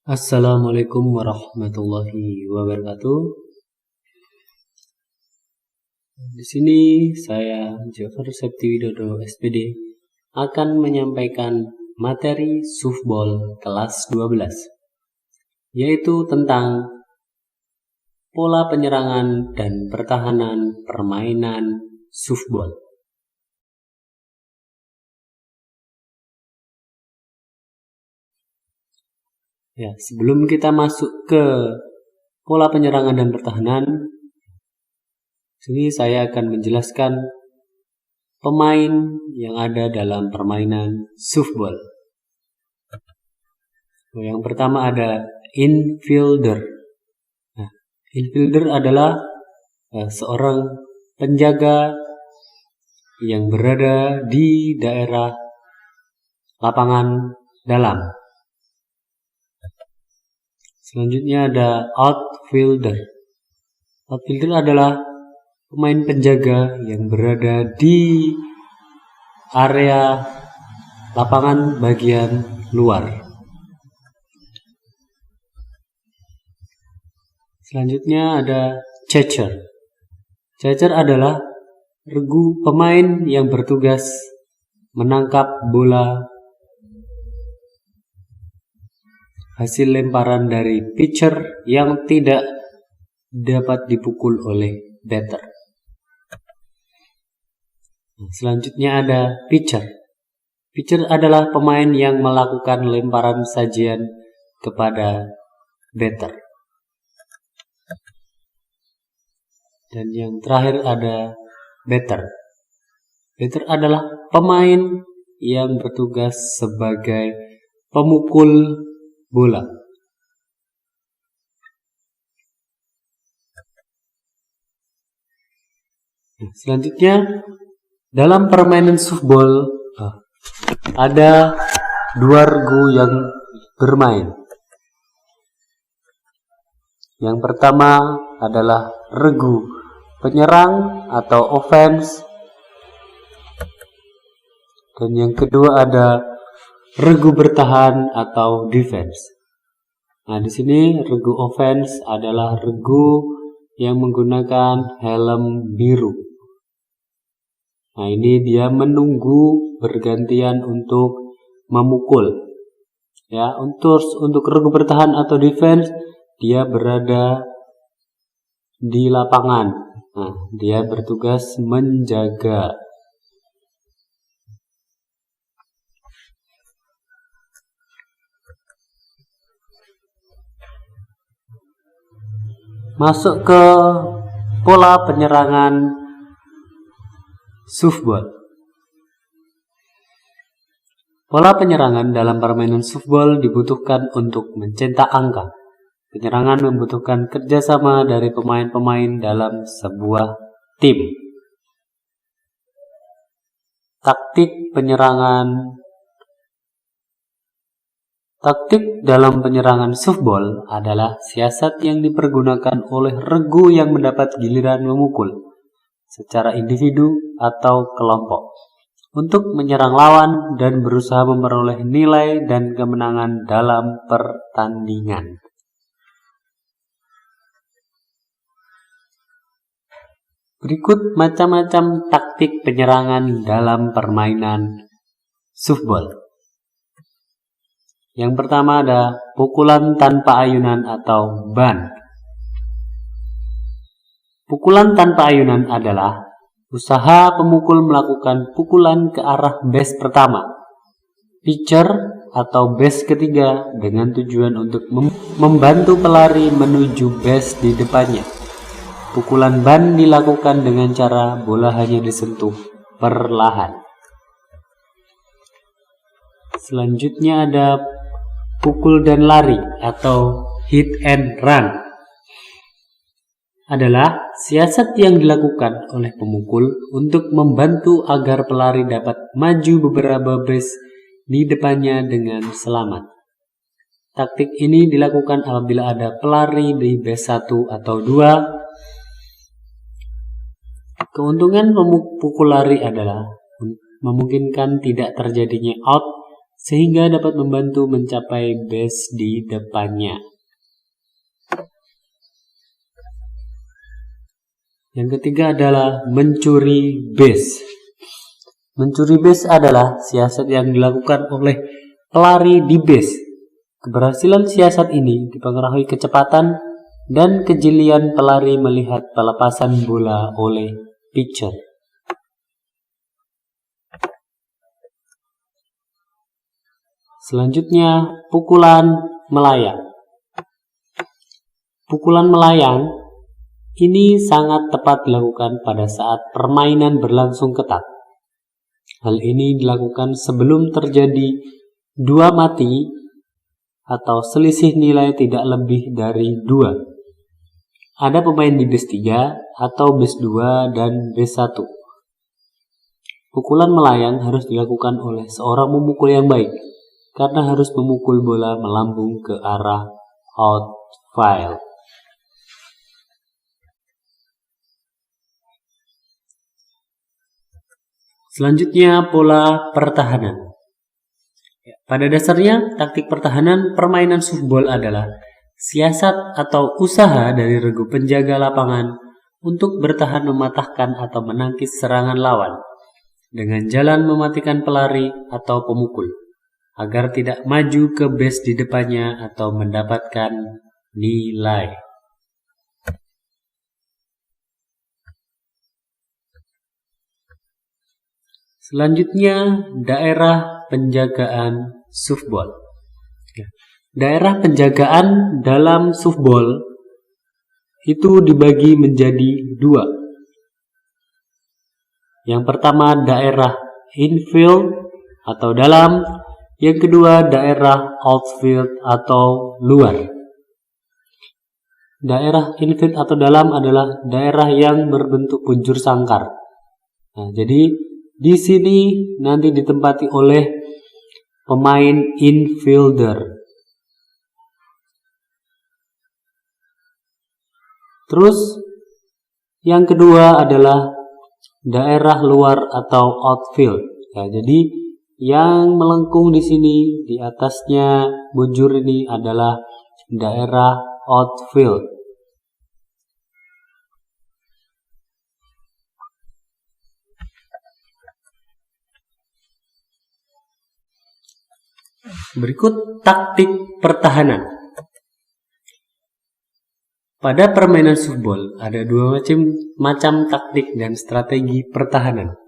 Assalamualaikum warahmatullahi wabarakatuh. Di sini saya Jafar Septiwidodo SPD akan menyampaikan materi softball kelas 12, yaitu tentang pola penyerangan dan pertahanan permainan softball. Ya, sebelum kita masuk ke pola penyerangan dan pertahanan, sini saya akan menjelaskan pemain yang ada dalam permainan softball. Yang pertama ada infielder. Nah, infielder adalah seorang penjaga yang berada di daerah lapangan dalam. Selanjutnya ada outfielder. Outfielder adalah pemain penjaga yang berada di area lapangan bagian luar. Selanjutnya ada catcher. Catcher adalah regu pemain yang bertugas menangkap bola hasil lemparan dari pitcher yang tidak dapat dipukul oleh batter. Selanjutnya ada pitcher. Pitcher adalah pemain yang melakukan lemparan sajian kepada batter. Dan yang terakhir ada batter. Batter adalah pemain yang bertugas sebagai pemukul bola. Selanjutnya, dalam permainan softball ada dua regu yang bermain. Yang pertama adalah regu penyerang atau offense, dan yang kedua ada regu bertahan atau defense. Nah, di sini regu offense adalah regu yang menggunakan helm biru. Nah, ini dia menunggu bergantian untuk memukul. Ya, untuk regu bertahan atau defense, dia berada di lapangan. Nah, dia bertugas menjaga. Masuk ke pola penyerangan softball. Pola penyerangan dalam permainan softball dibutuhkan untuk mencetak angka. Penyerangan membutuhkan kerjasama dari pemain-pemain dalam sebuah tim. Taktik dalam penyerangan softball adalah siasat yang dipergunakan oleh regu yang mendapat giliran memukul secara individu atau kelompok untuk menyerang lawan dan berusaha memperoleh nilai dan kemenangan dalam pertandingan. Berikut macam-macam taktik penyerangan dalam permainan softball. Yang pertama ada pukulan tanpa ayunan atau ban. Pukulan tanpa ayunan adalah usaha pemukul melakukan pukulan ke arah base pertama, pitcher atau base ketiga dengan tujuan untuk membantu pelari menuju base di depannya. Pukulan ban dilakukan dengan cara bola hanya disentuh perlahan. Selanjutnya ada pukul dan lari atau hit and run. Adalah siasat yang dilakukan oleh pemukul untuk membantu agar pelari dapat maju beberapa base di depannya dengan selamat. Taktik ini dilakukan apabila ada pelari di base 1 atau 2. Keuntungan pemukul lari adalah memungkinkan tidak terjadinya out sehingga dapat membantu mencapai base di depannya. Yang ketiga adalah mencuri base. Mencuri base adalah siasat yang dilakukan oleh pelari di base. Keberhasilan siasat ini dipengaruhi kecepatan dan kejelian pelari melihat pelepasan bola oleh pitcher. Selanjutnya, pukulan melayang. Pukulan melayang ini sangat tepat dilakukan pada saat permainan berlangsung ketat. Hal ini dilakukan sebelum terjadi dua mati atau selisih nilai tidak lebih dari 2. Ada pemain di base 3 atau base 2 dan base 1. Pukulan melayang harus dilakukan oleh seorang pemukul yang baik, karena harus memukul bola melambung ke arah outfield. Selanjutnya, pola pertahanan. Pada dasarnya, taktik pertahanan permainan softball adalah siasat atau usaha dari regu penjaga lapangan untuk bertahan mematahkan atau menangkis serangan lawan dengan jalan mematikan pelari atau pemukul agar tidak maju ke base di depannya atau mendapatkan nilai. Selanjutnya, daerah penjagaan softball. Daerah penjagaan dalam softball itu dibagi menjadi 2. Yang pertama daerah infield atau dalam, yang kedua daerah outfield atau luar. Daerah infield atau dalam adalah daerah yang berbentuk punjur sangkar. Nah, jadi di sini nanti ditempati oleh pemain infielder. Terus yang kedua adalah daerah luar atau outfield. Ya, jadi yang melengkung di sini di atasnya bujur ini adalah daerah outfield. Berikut taktik pertahanan. Pada permainan softball ada 2 macam taktik dan strategi pertahanan,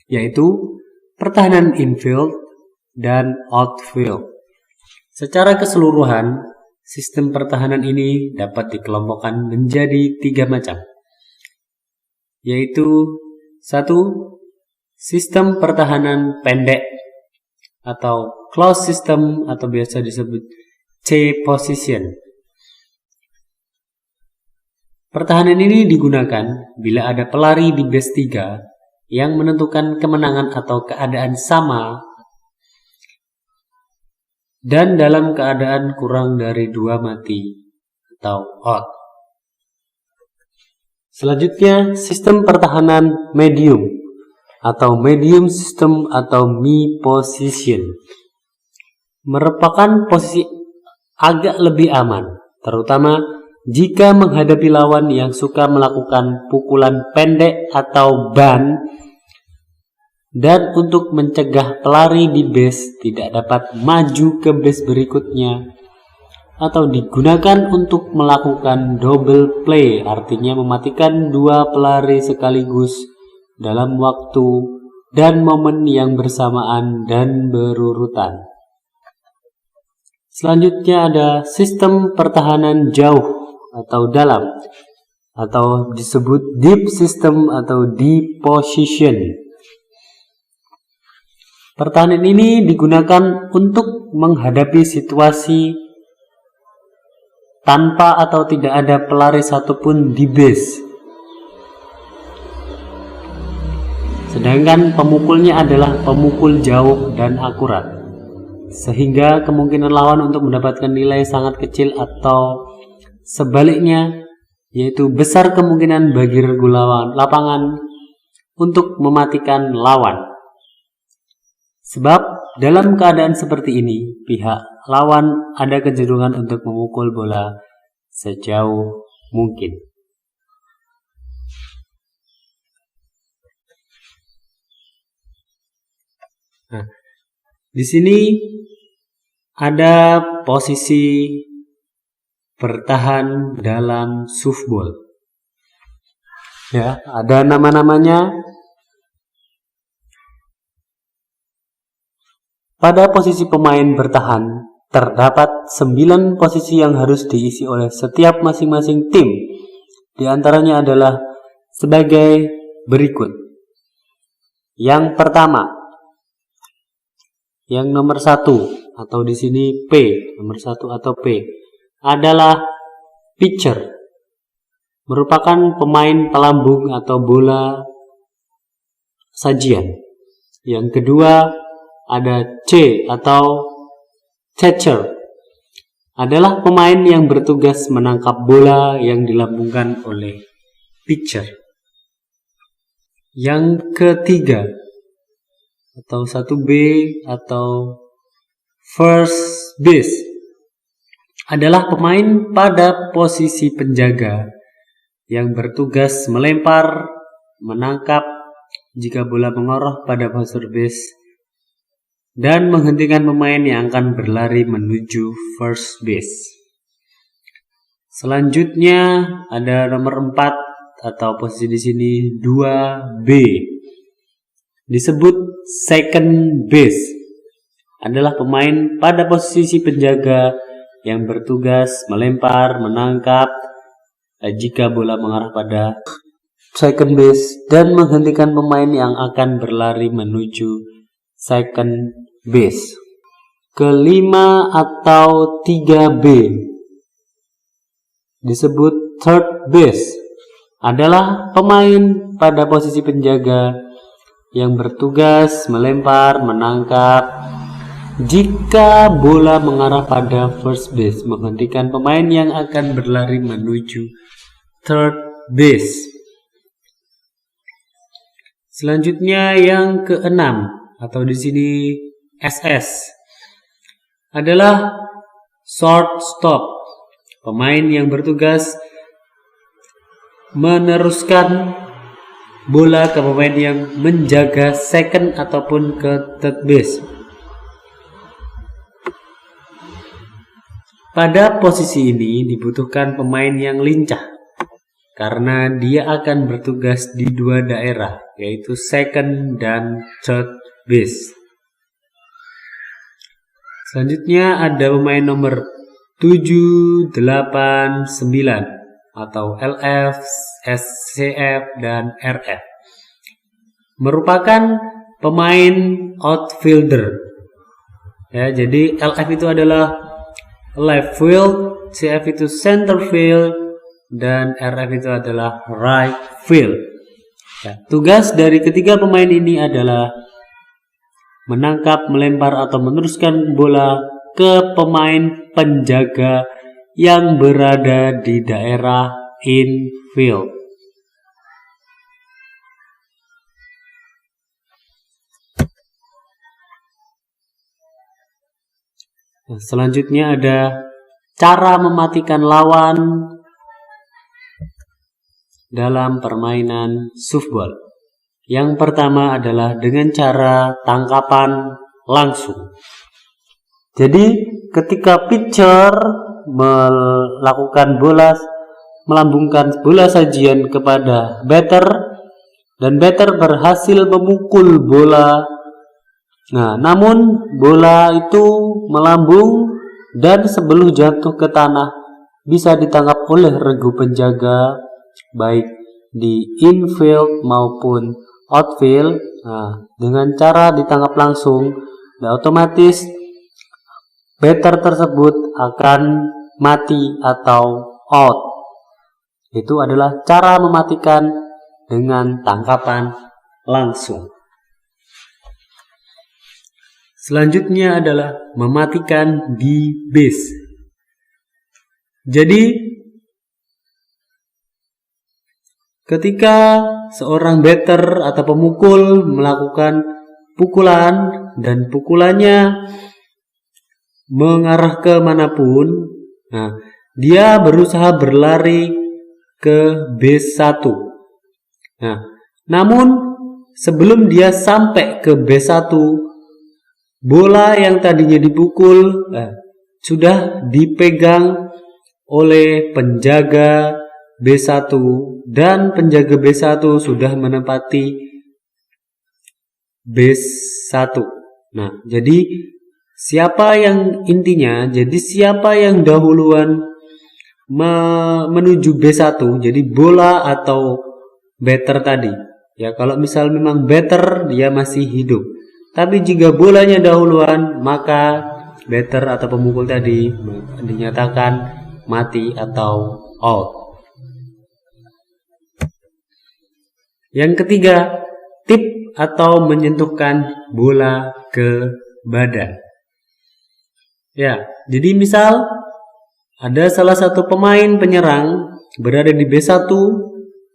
yaitu pertahanan infield dan outfield. Secara keseluruhan, sistem pertahanan ini dapat dikelompokkan menjadi 3 macam, yaitu 1. Sistem pertahanan pendek atau close system atau biasa disebut C position. Pertahanan ini digunakan bila ada pelari di base 3 yang menentukan kemenangan atau keadaan sama dan dalam keadaan kurang dari 2 mati atau out. Selanjutnya, sistem pertahanan medium atau medium system atau me position merupakan posisi agak lebih aman, terutama jika menghadapi lawan yang suka melakukan pukulan pendek atau ban, dan untuk mencegah pelari di base tidak dapat maju ke base berikutnya, atau digunakan untuk melakukan double play, artinya mematikan 2 pelari sekaligus dalam waktu dan momen yang bersamaan dan berurutan. Selanjutnya ada sistem pertahanan jauh atau dalam, atau disebut deep system atau deep position. Pertahanan ini digunakan untuk menghadapi situasi tanpa atau tidak ada pelari satupun di base, sedangkan pemukulnya adalah pemukul jauh dan akurat, sehingga kemungkinan lawan untuk mendapatkan nilai sangat kecil, atau sebaliknya, yaitu besar kemungkinan bagi regu lapangan untuk mematikan lawan. Sebab Dalam keadaan seperti ini, pihak lawan ada kecenderungan untuk memukul bola sejauh mungkin. Nah, di sini ada posisi bertahan dalam softball. Ya, ada nama-namanya. Pada posisi pemain bertahan, terdapat 9 posisi yang harus diisi oleh setiap masing-masing tim. Di antaranya adalah sebagai berikut. Yang pertama, yang nomor 1 atau di sini P, nomor 1 atau P adalah pitcher. Merupakan pemain pelambung atau bola sajian. Yang kedua ada C atau catcher, adalah pemain yang bertugas menangkap bola yang dilambungkan oleh pitcher. Yang ketiga atau 1B atau first base adalah pemain pada posisi penjaga yang bertugas melempar, menangkap jika bola mengarah pada first base dan menghentikan pemain yang akan berlari menuju first base. Selanjutnya ada nomor 4 atau posisi di sini 2B. Disebut second base. Adalah pemain pada posisi penjaga yang bertugas melempar, menangkap jika bola mengarah pada second base dan menghentikan pemain yang akan berlari menuju second base. Kelima atau 3B disebut third base, adalah pemain pada posisi penjaga yang bertugas melempar, menangkap jika bola mengarah pada first base, menghentikan pemain yang akan berlari menuju third base. Selanjutnya yang keenam atau di sini SS adalah shortstop, pemain yang bertugas meneruskan bola ke pemain yang menjaga second ataupun ke third base. Pada posisi ini dibutuhkan pemain yang lincah karena dia akan bertugas di 2 daerah, yaitu second dan third base. Selanjutnya ada pemain nomor 7, 8, 9 atau LF, SCF, dan RF. Merupakan pemain outfielder. Ya, jadi LF itu adalah left field, CF itu center field, dan RF itu adalah right field. Ya, tugas dari ketiga pemain ini adalah menangkap, melempar, atau meneruskan bola ke pemain penjaga yang berada di daerah infield. Nah, selanjutnya ada cara mematikan lawan dalam permainan softball. Yang pertama adalah dengan cara tangkapan langsung. Jadi ketika pitcher melambungkan bola sajian kepada batter dan batter berhasil memukul bola, namun bola itu melambung dan sebelum jatuh ke tanah bisa ditangkap oleh regu penjaga baik di infield maupun outfield. Dengan cara ditangkap langsung, otomatis batter tersebut akan mati atau out. Itu adalah cara mematikan dengan tangkapan langsung. Selanjutnya adalah mematikan di base. Jadi ketika seorang batter atau pemukul melakukan pukulan dan pukulannya mengarah ke manapun, nah, dia berusaha berlari ke base 1. Nah, namun sebelum dia sampai ke base 1, bola yang tadinya dipukul sudah dipegang oleh penjaga B1 dan penjaga B1 sudah menempati base 1. Nah, jadi siapa yang dahuluan menuju B1, jadi bola atau batter tadi. Ya, kalau misal memang batter dia masih hidup. Tapi jika bolanya dahuluan, maka batter atau pemukul tadi dinyatakan mati atau out. Yang ketiga, tip atau menyentuhkan bola ke badan. Ya, jadi misal ada salah satu pemain penyerang berada di base 1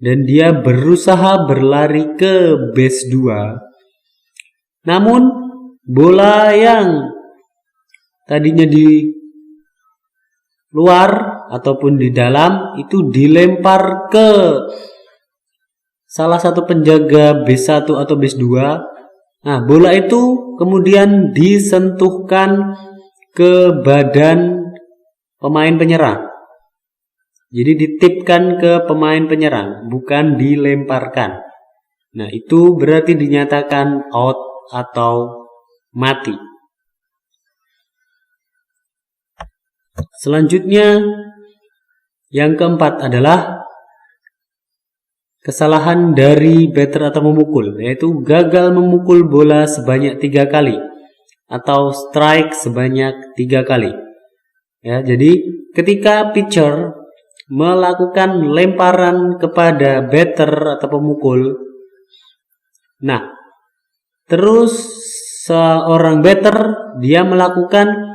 dan dia berusaha berlari ke base 2. Namun bola yang tadinya di luar ataupun di dalam itu dilempar ke salah satu penjaga base 1 atau base 2. Nah, bola itu kemudian disentuhkan ke badan pemain penyerang. Jadi ditipkan ke pemain penyerang, bukan dilemparkan. Nah, itu berarti dinyatakan out atau mati. Selanjutnya, yang keempat adalah kesalahan dari batter atau memukul, yaitu gagal memukul bola sebanyak 3 kali atau strike sebanyak 3 kali. Ya, jadi ketika pitcher melakukan lemparan kepada batter atau pemukul, nah, terus seorang batter dia melakukan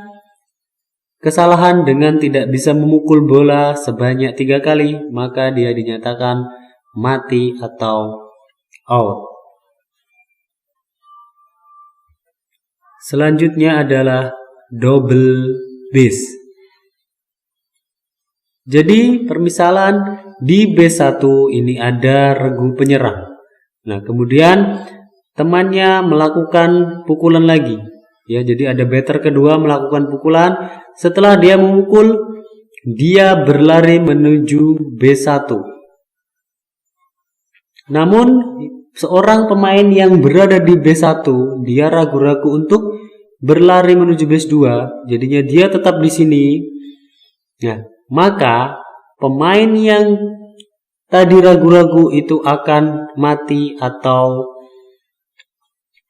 kesalahan dengan tidak bisa memukul bola sebanyak 3 kali, maka dia dinyatakan mati atau out. Selanjutnya adalah double base. Jadi permisalan di base 1 ini ada regu penyerang. Nah, kemudian temannya melakukan pukulan lagi. Ya, jadi ada batter kedua melakukan pukulan. Setelah dia memukul, dia berlari menuju base 1. Namun seorang pemain yang berada di base 1, dia ragu-ragu untuk berlari menuju base 2, jadinya dia tetap di sini. Ya, maka pemain yang tadi ragu-ragu itu akan mati atau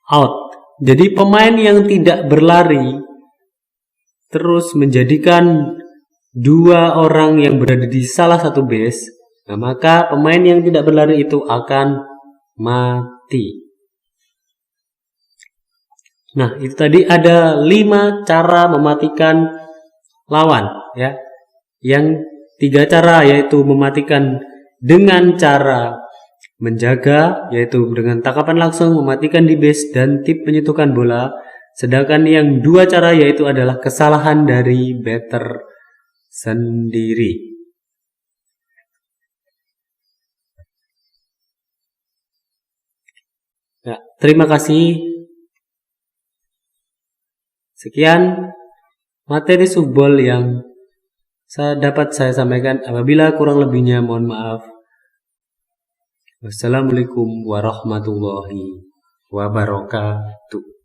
out. Jadi pemain yang tidak berlari terus menjadikan 2 orang yang berada di salah satu base. Nah, maka pemain yang tidak berlari itu akan mati. Nah, itu tadi ada 5 cara mematikan lawan, ya. Yang 3 cara yaitu mematikan dengan cara menjaga, yaitu dengan tangkapan langsung, mematikan di base, dan tip menyentuhkan bola. Sedangkan yang 2 cara yaitu adalah kesalahan dari batter sendiri. Ya, terima kasih. Sekian materi softball yang dapat saya sampaikan. Apabila kurang lebihnya mohon maaf. Wassalamualaikum warahmatullahi wabarakatuh.